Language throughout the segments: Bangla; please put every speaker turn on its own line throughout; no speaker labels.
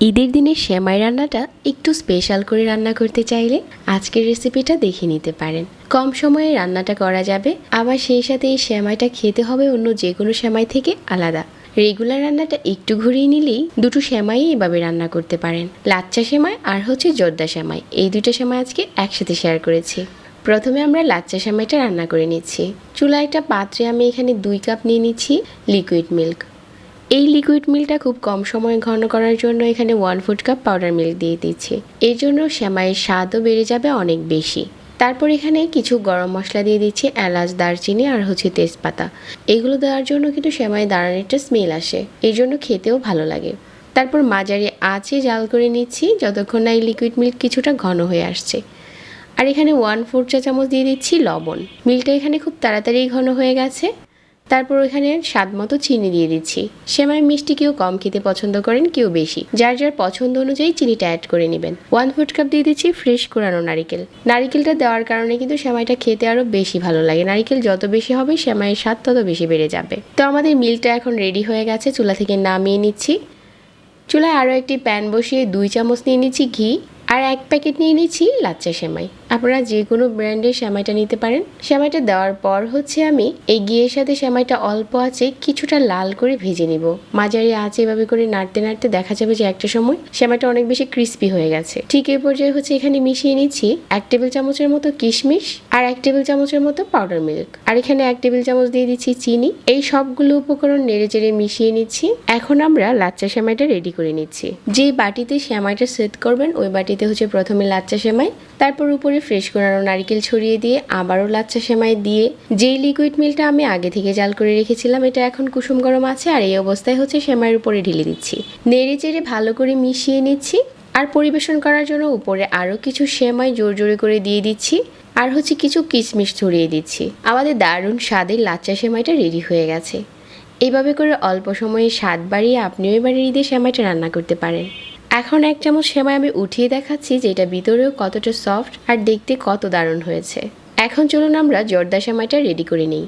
ঈদের দিনে সেমাই রান্নাটা একটু স্পেশাল করে রান্না করতে চাইলে আজকের রেসিপিটা দেখে নিতে পারেন। কম সময়ে রান্নাটা করা যাবে, আবার সেই সাথে এই সেমাইটা খেতে হবে অন্য যে কোনো সেমাই থেকে আলাদা। রেগুলার রান্নাটা একটু ঘুরিয়ে নিলেই দুটো সেমাই এভাবে রান্না করতে পারেন। লাচ্চা সেমাই আর জর্দা সেমাই, এই দুটো সেমাই আজকে একসাথে শেয়ার করেছি। প্রথমে আমরা লাচ্চা সেমাইটা রান্না করে নিচ্ছি। চুলায় একটা পাত্রে আমি এখানে 2 কাপ নিয়ে নিচ্ছি লিকুইড মিল্ক। এই লিকুইড মিল্কটা খুব কম সময়ে ঘন করার জন্য এখানে 1/4 কাপ পাউডার মিল্ক দিয়ে দিচ্ছি। এর জন্য সেমাইয়ের স্বাদও বেড়ে যাবে অনেক বেশি। তারপর এখানে কিছু গরম মশলা দিয়ে দিচ্ছি, এলাচ, দারচিনি আর তেজপাতা। এগুলো দেওয়ার জন্য কিন্তু সেমাইয়ের দারুণ একটা স্মেল আসে, এই জন্য খেতেও ভালো লাগে। তারপর মাঝারি আঁচে জাল করে নিচ্ছি যতক্ষণ না এই লিকুইড মিল্ক কিছুটা ঘন হয়ে আসছে। আর এখানে 1/4 চা চামচ দিয়ে দিচ্ছি লবণ। মিল্কটা এখানে খুব তাড়াতাড়ি ঘন হয়ে গেছে। তারপর এখানে স্বাদ মতো চিনি দিয়ে দিচ্ছি। সেমাই মিষ্টি কেউ কম খেতে পছন্দ করেন, কেউ বেশি। যার যার পছন্দ অনুযায়ী চিনিটা অ্যাড করে নেবেন। 1/4 কাপ দিয়ে দিচ্ছি ফ্রেশ কোরানো নারিকেল। নারিকেলটা দেওয়ার কারণে কিন্তু সেমাইটা খেতে আরও বেশি ভালো লাগে। নারিকেল যত বেশি হবে সেমাইয়ের স্বাদ তত বেশি বেড়ে যাবে। তো আমাদের মিল্কটা এখন রেডি হয়ে গেছে, চুলা থেকে নামিয়ে নিচ্ছি। চুলায় আরও একটি প্যান বসিয়ে 2 চামচ নিয়ে নিচ্ছি ঘি আর 1 প্যাকেট নিয়ে নিচ্ছি লাচ্চা সেমাই। আপনারা যে কোনো ব্র্যান্ডের সেমাইটা নিতে পারেন। সেমাইটা দেওয়ার পর আমি এই ঘিয়ের সাথে সেমাইটা অল্প আঁচে কিছুটা লাল করে ভেজে নিব। মাঝারি আঁচে এভাবে করে নাড়তে নাড়তে দেখা যাবে যে একটা সময় সেমাইটা অনেক বেশি ক্রিস্পি হয়ে গেছে। ঠিক এই পর্যায়ে এখানে মিশিয়ে নিচ্ছি 1 টেবিল চামচের মতো কিশমিশ আর 1 টেবিল চামচের মতো পাউডার মিল্ক। আর এখানে 1 টেবিল চামচ দিয়ে দিচ্ছি চিনি। এই সবগুলো উপকরণ নেড়ে চেড়ে মিশিয়ে নিচ্ছি। এখন আমরা লাচ্চা সেমাইটা রেডি করে নিচ্ছি। যে বাটিতে সেমাইটা সেট করবেন ওই বাটিতে প্রথমে লাচ্চা সেমাই, তারপর উপরে ফ্রেশ কোরানো নারকেল ছড়িয়ে দিয়ে আবারও লাচ্চা সেমাই দিয়ে যেই লিকুইড মিল্কটা আমি আগে থেকে জাল করে রেখেছিলাম এটা এখন কুসুম গরম আছে আর এই অবস্থায় সেমাইয়ের উপরে ঢেলে দিচ্ছি। নেড়ে চেড়ে ভালো করে মিশিয়ে নিচ্ছি। আর পরিবেশন করার জন্য উপরে আরও কিছু সেমাই জোর জোরে করে দিয়ে দিচ্ছি আর কিছু কিশমিশ ছড়িয়ে দিচ্ছি। আমাদের দারুণ স্বাদের লাচ্চা সেমাইটা রেডি হয়ে গেছে। এইভাবে করে অল্প সময়ে স্বাদ বাড়িয়ে আপনিও এবারে ঈদের সেমাইটা রান্না করতে পারেন। এখন 1 চামচ সেমাই আমি উঠিয়ে দেখাচ্ছি যে এটা ভিতরেও কতটা সফট আর দেখতে কত দারুণ হয়েছে। এখন চলুন আমরা জর্দা সেমাইটা রেডি করে নিই।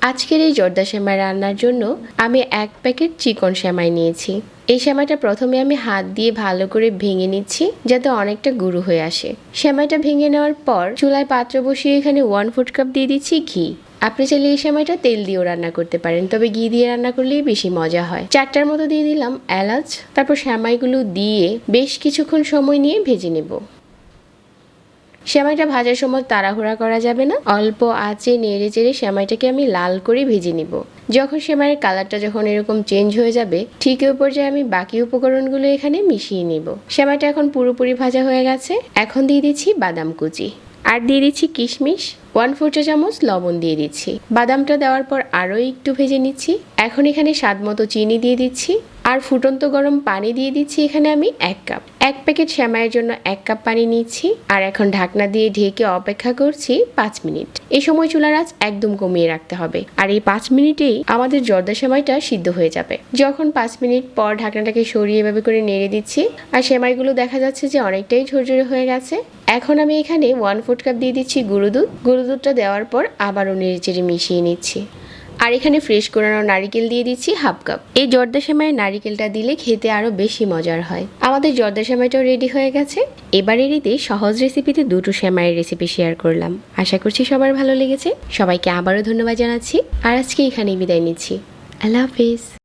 আজকের এই জর্দা সেমাই রান্নার জন্য আমি 1 প্যাকেট চিকন সেমাই নিয়েছি। এই সেমাইটা প্রথমে আমি হাত দিয়ে ভালো করে ভেঙে নিচ্ছি যাতে অনেকটা গুঁড়ো হয়ে আসে। সেমাইটা ভেঙে নেওয়ার পর চুলায় পাত্র বসিয়ে এখানে 1/4 কাপ দিয়ে দিচ্ছি ঘি। আপনি চাইলে এই সেমাইটা তেল দিয়েও রান্না করতে পারেন, তবে ঘি দিয়ে রান্না করলেই বেশি মজা হয়। 4টার মতো দিয়ে দিলাম এলাচ। তারপর সেমাইগুলো দিয়ে বেশ কিছুক্ষণ সময় নিয়ে ভেজে নেব। সেমাইটা ভাজার সময় তাড়াহুড়া করা যাবে না, অল্প আঁচে নেড়ে চেড়ে সেমাইটাকে আমি লাল করে ভেজে নিব। যখন সেমাইয়ের কালারটা এরকম চেঞ্জ হয়ে যাবে ঠিক ওই পর্যায়ে আমি বাকি উপকরণগুলো এখানে মিশিয়ে নিব। সেমাইটা এখন পুরোপুরি ভাজা হয়ে গেছে। এখন দিয়ে দিচ্ছি বাদাম কুচি আর দিয়ে দিচ্ছি কিশমিশ। 1/4 চা চামচ লবণ দিয়ে দিচ্ছি। বাদামটা দেওয়ার পর আরও একটু ভেজে নিচ্ছি। এখন এখানে স্বাদ মতো চিনি দিয়ে দিচ্ছি আর ফুটন্ত গরম পানি দিয়ে দিচ্ছি এখানে আমি 1 কাপ। 1 প্যাকেট সেমাইয়ের জন্য 1 কাপ পানি নিচ্ছি আর এখন ঢাকনা দিয়ে ঢেকে অপেক্ষা করছি 5 মিনিট। এই সময় চুলার আঁচ একদম কমিয়ে রাখতে হবে আর এই 5 মিনিটেই আমাদের জর্দা সেমাইটা সিদ্ধ হয়ে যাবে। যখন 5 মিনিট পর ঢাকনাটাকে সরিয়ে এভাবে করে নেড়ে দিচ্ছি আর সেমাইগুলো দেখা যাচ্ছে যে অনেকটাই ঝরঝরে হয়ে গেছে। এখন আমি এখানে 1/4 কাপ দিয়ে দিচ্ছি গুঁড়ো দুধ। গুঁড়ো দুধটা দেওয়ার পর আবারও নেড়ে চেড়ে মিশিয়ে নিচ্ছি আর এখানে ফ্রেশ কোরানো নারিকেল দিয়ে দিচ্ছি 1/2 কাপ। এই জর্দা সেমাইয়ে নারিকেলটা দিলে খেতে আরও বেশি মজার হয়। আমাদের জর্দা সেমাইটাও রেডি হয়ে গেছে। এবারের ঈদে সহজ রেসিপিতে দুটো সেমাইয়ের রেসিপি শেয়ার করলাম। আশা করছি সবার ভালো লেগেছে। সবাইকে আবারও ধন্যবাদ জানাচ্ছি আর আজকে এখানেই বিদায় নিচ্ছি। আল্লাহ হাফিজ।